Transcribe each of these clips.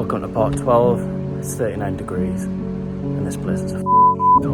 Welcome to part 12. It's 39 degrees and this place is a cold.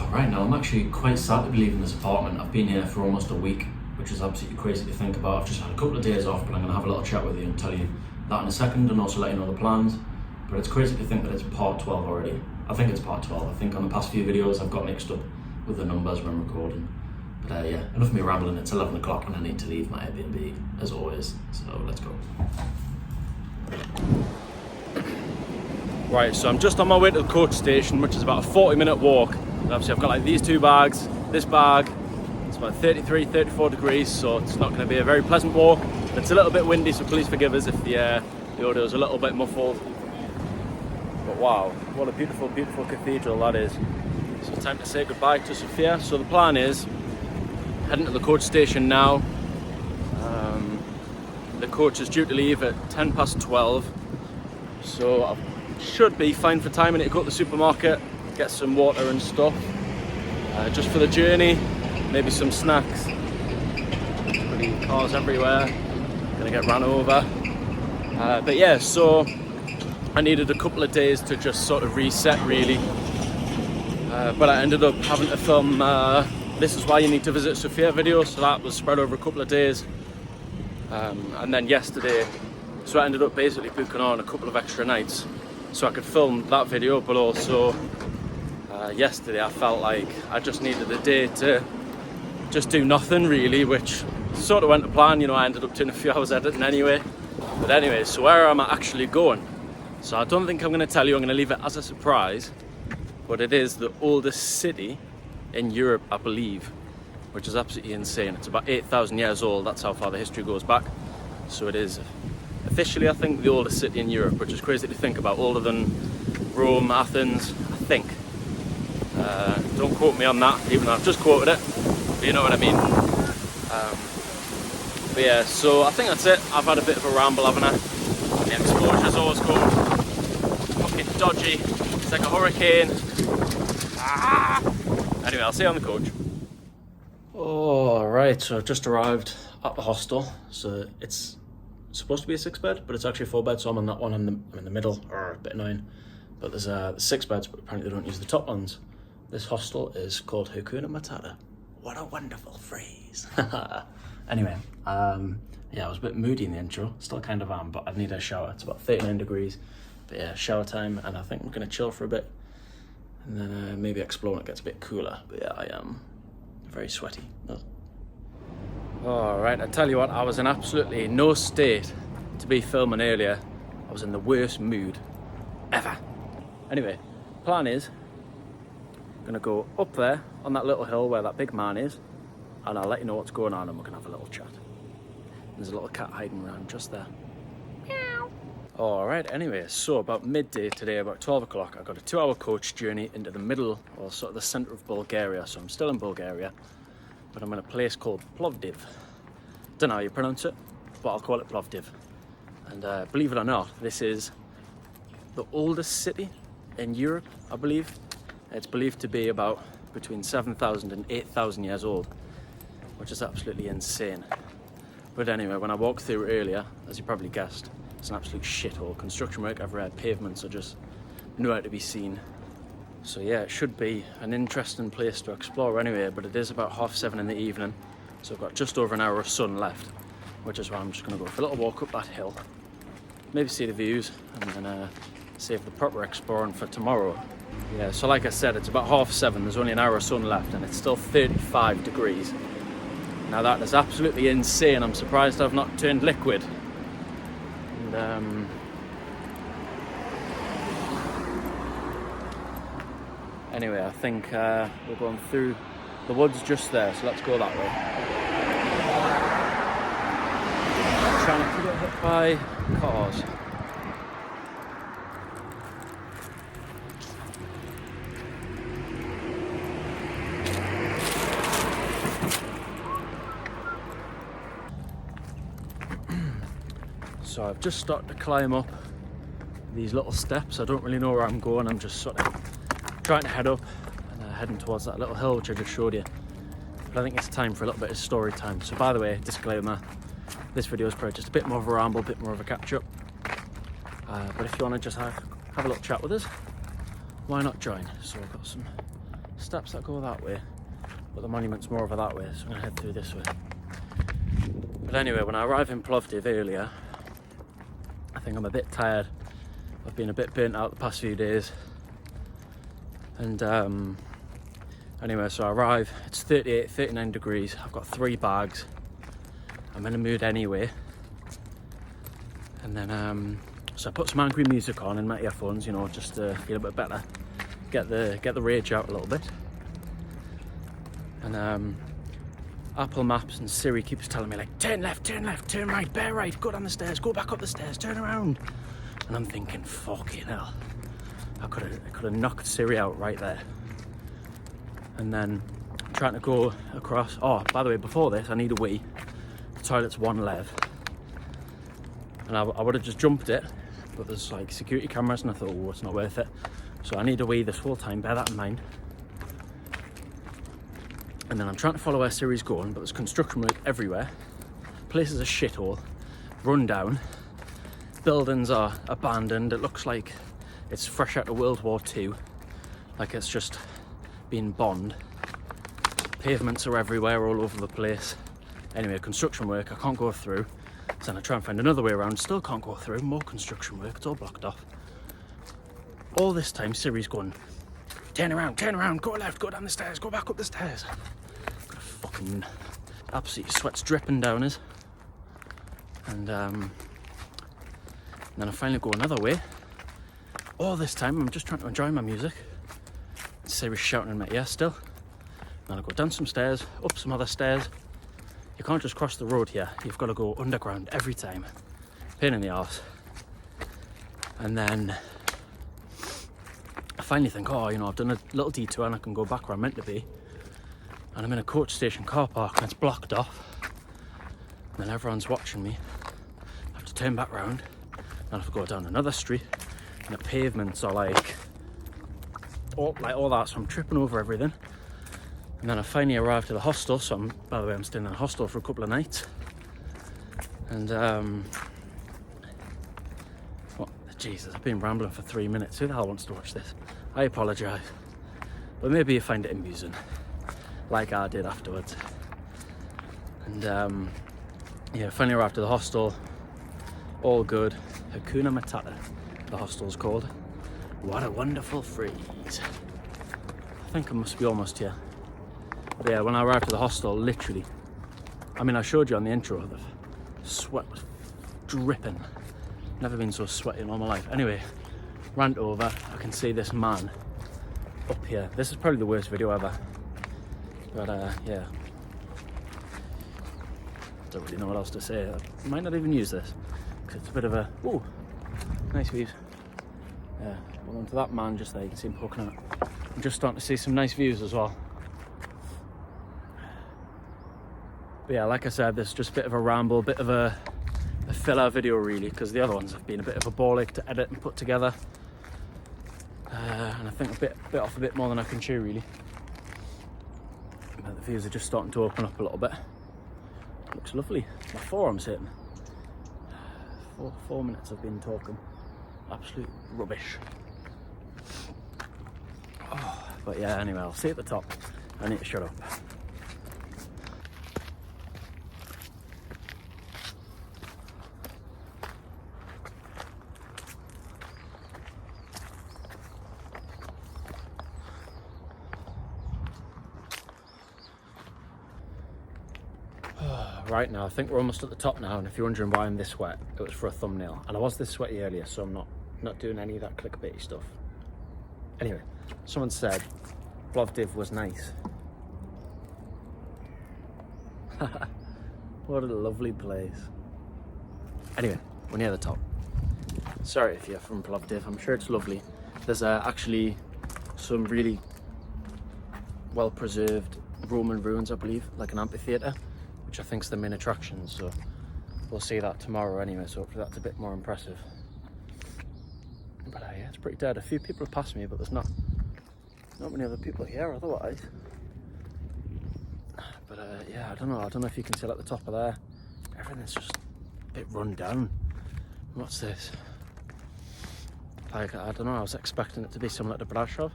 Right now I'm actually quite sad to be leaving this apartment. I've been here for almost a week, which is absolutely crazy to think about. I've just had a couple of days off, but I'm going to have a little chat with you and tell you that in a second, and also let you know the plans. But it's crazy to think that it's part 12 already. I think it's part 12. I think on the past few videos I've got mixed up with the numbers when recording. But yeah, enough of me rambling. It's 11 o'clock and I need to leave my Airbnb as always. So let's go. Right, so I'm just on my way to the coach station, which is about a 40-minute walk. And obviously I've got like these two bags, this bag. It's about 33, 34 degrees, so it's not going to be a very pleasant walk. It's a little bit windy, so please forgive us if the audio is a little bit muffled. But wow, what a beautiful, beautiful cathedral that is. So time to say goodbye to Sofia. So the plan is heading to the coach station now. The coach is due to leave at 12:10, so I should be fine for time. I need to go to the supermarket, get some water and stuff, just for the journey, maybe some snacks. Bloody cars everywhere, gonna get run over. But yeah, so I needed a couple of days to just sort of reset really. But I ended up having to film This Is Why You Need to Visit Sofia video, so that was spread over a couple of days. And then yesterday, so I ended up basically booking on a couple of extra nights so I could film that video, but also yesterday I felt like I just needed a day to just do nothing really, which sort of went to plan. You know, I ended up doing a few hours editing anyway. But anyway, so where am I actually going? So I don't think I'm going to tell you, I'm going to leave it as a surprise, but it is the oldest city in Europe, I believe, which is absolutely insane. It's about 8,000 years old, that's how far the history goes back. So it is officially, I think, the oldest city in Europe, which is crazy to think about, older than Rome, Athens, I think. Don't quote me on that, even though I've just quoted it, but you know what I mean. But yeah, so I think that's it. I've had a bit of a ramble, haven't I? The exposure's always going fucking dodgy. It's like a hurricane. Anyway, I'll see you on the coach. Alright, so I've just arrived at the hostel. So it's supposed to be a 6-bed, but it's actually a 4-bed, so I'm on that one. I'm in the middle. A bit annoying. But there's 6 beds, but apparently they don't use the top ones. This hostel is called Hakuna Matata. What a wonderful phrase. Anyway, yeah, I was a bit moody in the intro. Still kind of am, but I need a shower. It's about 39 degrees. But yeah, shower time, and I think we're going to chill for a bit. And then maybe explore when it gets a bit cooler. But yeah, I am very sweaty. Alright, I tell you what, I was in absolutely no state to be filming earlier. I was in the worst mood ever. Anyway, plan is, I'm gonna go up there on that little hill where that big man is, and I'll let you know what's going on and we're gonna have a little chat. There's a little cat hiding around just there. Meow. Alright, anyway, so about midday today, about 12 o'clock, I got a 2-hour coach journey into the middle, or sort of the centre of Bulgaria. So I'm still in Bulgaria, but I'm in a place called Plovdiv. Don't know how you pronounce it, but I'll call it Plovdiv. And believe it or not, this is the oldest city in Europe, I believe. It's believed to be about between 7,000 and 8,000 years old, which is absolutely insane. But anyway, when I walked through earlier, as you probably guessed, it's an absolute shithole. Construction work everywhere, pavements are just nowhere to be seen. So yeah, it should be an interesting place to explore anyway, but it is about 7:30 in the evening, so I've got just over an hour of sun left, which is why I'm just going to go for a little walk up that hill, maybe see the views, and then save the proper exploring for tomorrow. Yeah, so like I said, it's about 7:30, there's only an hour of sun left, and it's still 35 degrees. Now that is absolutely insane. I'm surprised I've not turned liquid. And anyway, I think we're going through the woods just there, so let's go that way. Trying not to get hit by cars. So I've just started to climb up these little steps. I don't really know where I'm going. I'm just sort of trying to head up and heading towards that little hill which I just showed you. But I think it's time for a little bit of story time. So by the way, disclaimer, this video is probably just a bit more of a ramble, a bit more of a catch up. But if you want to just have a little chat with us, why not join? So I've got some steps that go that way, but the monument's more over that way, so I'm going to head through this way. But anyway, when I arrived in Plovdiv earlier, I think I'm a bit tired. I've been a bit burnt out the past few days. And anyway, so I arrive, it's 38, 39 degrees. I've got 3 bags. I'm in a mood anyway. And then, so I put some angry music on in my earphones, you know, just to feel a bit better. Get the rage out a little bit. And Apple Maps and Siri keeps telling me, like, turn left, turn right, bear right, go down the stairs, go back up the stairs, turn around. And I'm thinking, fucking hell. I could have knocked Siri out right there. And then I'm trying to go across. Oh, by the way, before this, I need a wee. The toilet's one lev. And I would have just jumped it, but there's like security cameras, and I thought, oh, it's not worth it. So I need a wee this whole time, bear that in mind. And then I'm trying to follow where Siri's going, but there's construction work everywhere. Place is a shithole, run down. Buildings are abandoned. It looks like it's fresh out of World War II, like it's just been bombed. Pavements are everywhere, all over the place. Anyway, construction work, I can't go through. So then I try and find another way around, still can't go through. More construction work, it's all blocked off. All this time, Siri's going, turn around, go left, go down the stairs, go back up the stairs. Got a fucking absolutely sweat's dripping down us. And then I finally go another way. All this time, I'm just trying to enjoy my music. Siri's shouting in my ear still. Then I go down some stairs, up some other stairs. You can't just cross the road here. You've got to go underground every time. Pain in the arse. And then I finally think, oh, you know, I've done a little detour and I can go back where I'm meant to be. And I'm in a coach station car park and it's blocked off. And then everyone's watching me. I have to turn back round. And I have to go down another street. And the pavements are like all that, so I'm tripping over everything. And then I finally arrived to the hostel, so by the way, I'm staying in a hostel for a couple of nights. And Jesus, I've been rambling for 3 minutes. Who the hell wants to watch this? I apologise, but maybe you find it amusing, like I did afterwards. And yeah, finally arrived to the hostel, all good. Hakuna Matata, the hostel's called. What a wonderful phrase. I think I must be almost here. But yeah, when I arrived to the hostel, literally, I mean, I showed you on the intro, the sweat was dripping. Never been so sweaty in all my life. Anyway, ran over, I can see this man up here. This is probably the worst video ever. But yeah, don't really know what else to say. I might not even use this, because it's a bit of a, ooh, nice views. Yeah, well, onto that man just there, you can see him poking out. I'm just starting to see some nice views as well. But yeah, like I said, this is just a bit of a ramble, a bit of a filler video really, because the other ones have been a bit of a ball ache to edit and put together. And I think a bit off a bit more than I can chew really. But the views are just starting to open up a little bit. Looks lovely. My forearm's hitting. 4 minutes I've been talking. Absolute rubbish. Oh, but yeah, anyway, I'll see you at the top. I need to shut up. Right now, I think we're almost at the top now, and if you're wondering why I'm this wet, it was for a thumbnail. And I was this sweaty earlier, so I'm not doing any of that clickbaity stuff. Anyway, someone said Plovdiv was nice. What a lovely place. Anyway, we're near the top. Sorry if you're from Plovdiv, I'm sure it's lovely. There's actually some really well-preserved Roman ruins, I believe, like an amphitheatre, which I think is the main attraction, so we'll see that tomorrow anyway, so hopefully that's a bit more impressive. But yeah, it's pretty dead. A few people have passed me, but there's not many other people here otherwise. But yeah, I don't know if you can see at the top of there, everything's just a bit run down. What's this? Like, I don't know, I was expecting it to be similar to Brasov.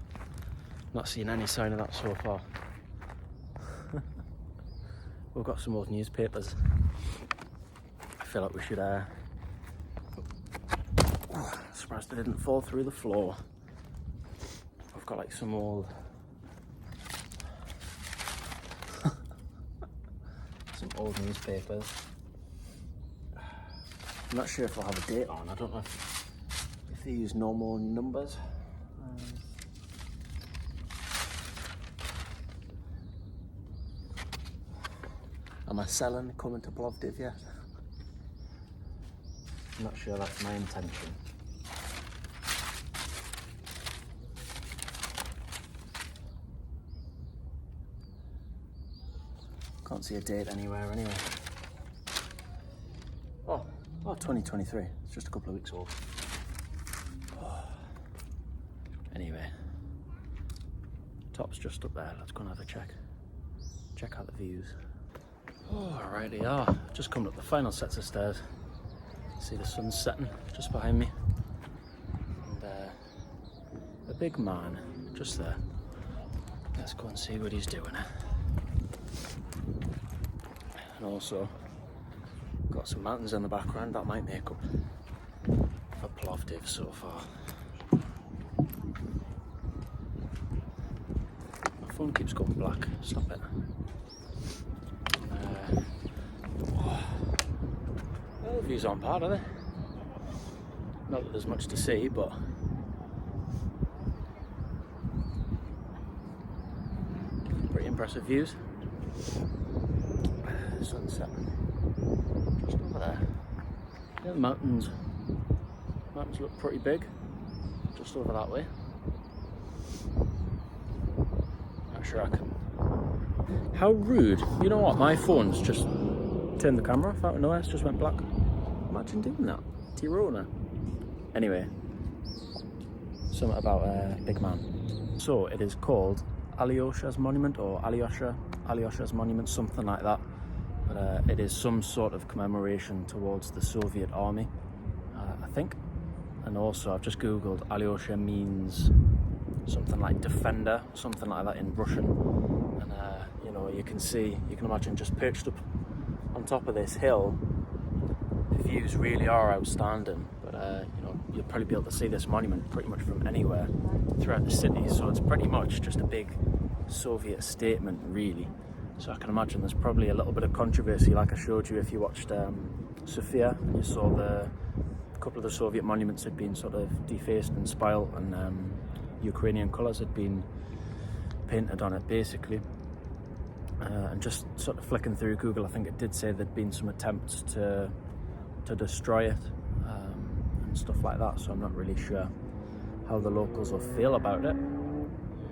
Not seeing any sign of that so far. We've got some old newspapers. I feel like we should surprised they didn't fall through the floor. I've got like some old newspapers. I'm not sure if they'll have a date on. I don't know if they use normal numbers. Am I selling coming to Plovdiv yet? I'm not sure that's my intention. Can't see a date anywhere anyway. Oh, 2023. It's just a couple of weeks old. Oh. Anyway, top's just up there. Let's go and have a check. Check out the views. Oh, right they are. Just coming up the final sets of stairs. See the sun setting just behind me. And a big man just there. Let's go and see what he's doing. And also, got some mountains in the background that might make up for Plovdiv so far. My phone keeps going black. Stop it. Well, the views aren't bad, are they? Not that there's much to see, but pretty impressive views. Sunset just over there. Yeah, the mountains look pretty big just over that way. Not sure I can. How rude. You know what, my phone's just turned the camera off out of nowhere. It's just went black. Imagine doing that. Tirona. Anyway, something about a big man. So it is called Alyosha's Monument, or Alyosha's Monument, something like that. But it is some sort of commemoration towards the Soviet army, I think. And also I've just googled, Alyosha means something like defender, something like that in Russian. And you know, you can imagine just perched up on top of this hill, the views really are outstanding. But you know, you'll probably be able to see this monument pretty much from anywhere throughout the city. So it's pretty much just a big Soviet statement, really. So I can imagine there's probably a little bit of controversy, like I showed you if you watched Sofia, and you saw a couple of the Soviet monuments had been sort of defaced and spoiled, and Ukrainian colours had been painted on it, basically. And just sort of flicking through Google, I think it did say there'd been some attempts to destroy it and stuff like that. So I'm not really sure how the locals will feel about it.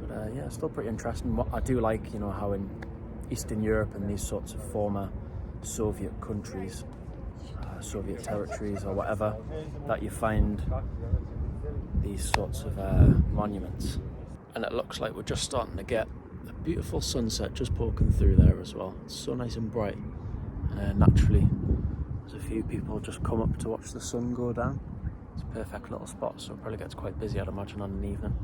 But yeah, it's still pretty interesting. What I do like, you know, how in Eastern Europe and these sorts of former Soviet countries, Soviet territories or whatever, that you find these sorts of monuments. And it looks like we're just starting to get a beautiful sunset just poking through there as well. It's so nice and bright. Naturally, there's a few people just come up to watch the sun go down. It's a perfect little spot, so it probably gets quite busy, I'd imagine, on an evening.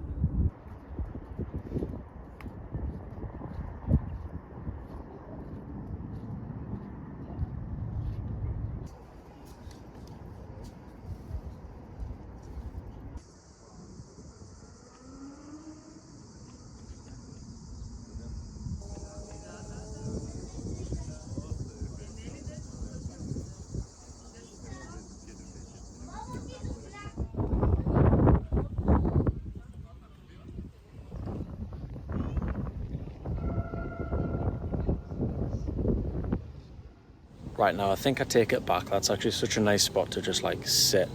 Right, now I think I take it back. That's actually such a nice spot to just like sit,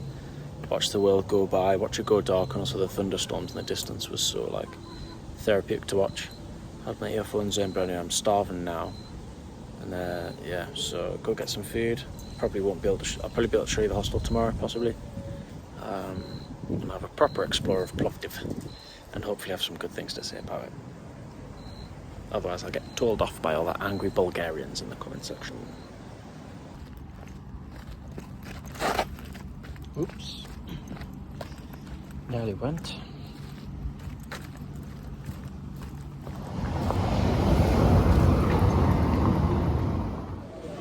watch the world go by, watch it go dark, and also the thunderstorms in the distance was so like therapeutic to watch. I had my earphones in, but anyway, I'm starving now. And yeah, so go get some food. Probably won't be able to. I'll probably be able to show you the hostel tomorrow, possibly. And have a proper explore of Plovdiv, and hopefully have some good things to say about it. Otherwise, I'll get told off by all the angry Bulgarians in the comment section. Oops. Nearly went.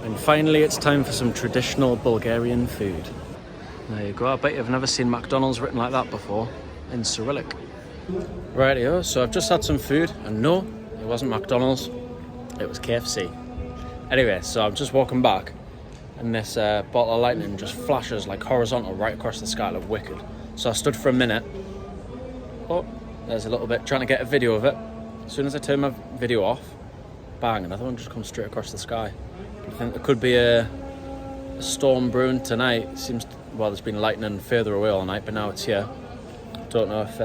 And finally, it's time for some traditional Bulgarian food. There you go. I bet you've never seen McDonald's written like that before, in Cyrillic. Rightio, so I've just had some food, and no, it wasn't McDonald's, it was KFC. Anyway, so I'm just walking back, and this bottle of lightning just flashes like horizontal right across the sky, like wicked. So I stood for a minute. Oh, there's a little bit, trying to get a video of it. As soon as I turn my video off, bang, another one just comes straight across the sky. I think there could be a storm brewing tonight. Seems, well, there's been lightning further away all night, but now it's here. Don't know if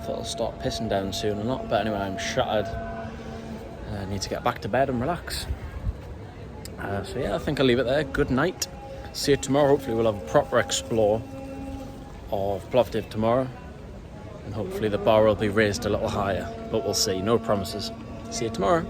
it'll start pissing down soon or not, but anyway, I'm shattered. I need to get back to bed and relax. So yeah, I think I'll leave it there. Good night. See you tomorrow. Hopefully we'll have a proper explore of Plovdiv tomorrow, and hopefully the bar will be raised a little higher, but we'll see. No promises. See you tomorrow.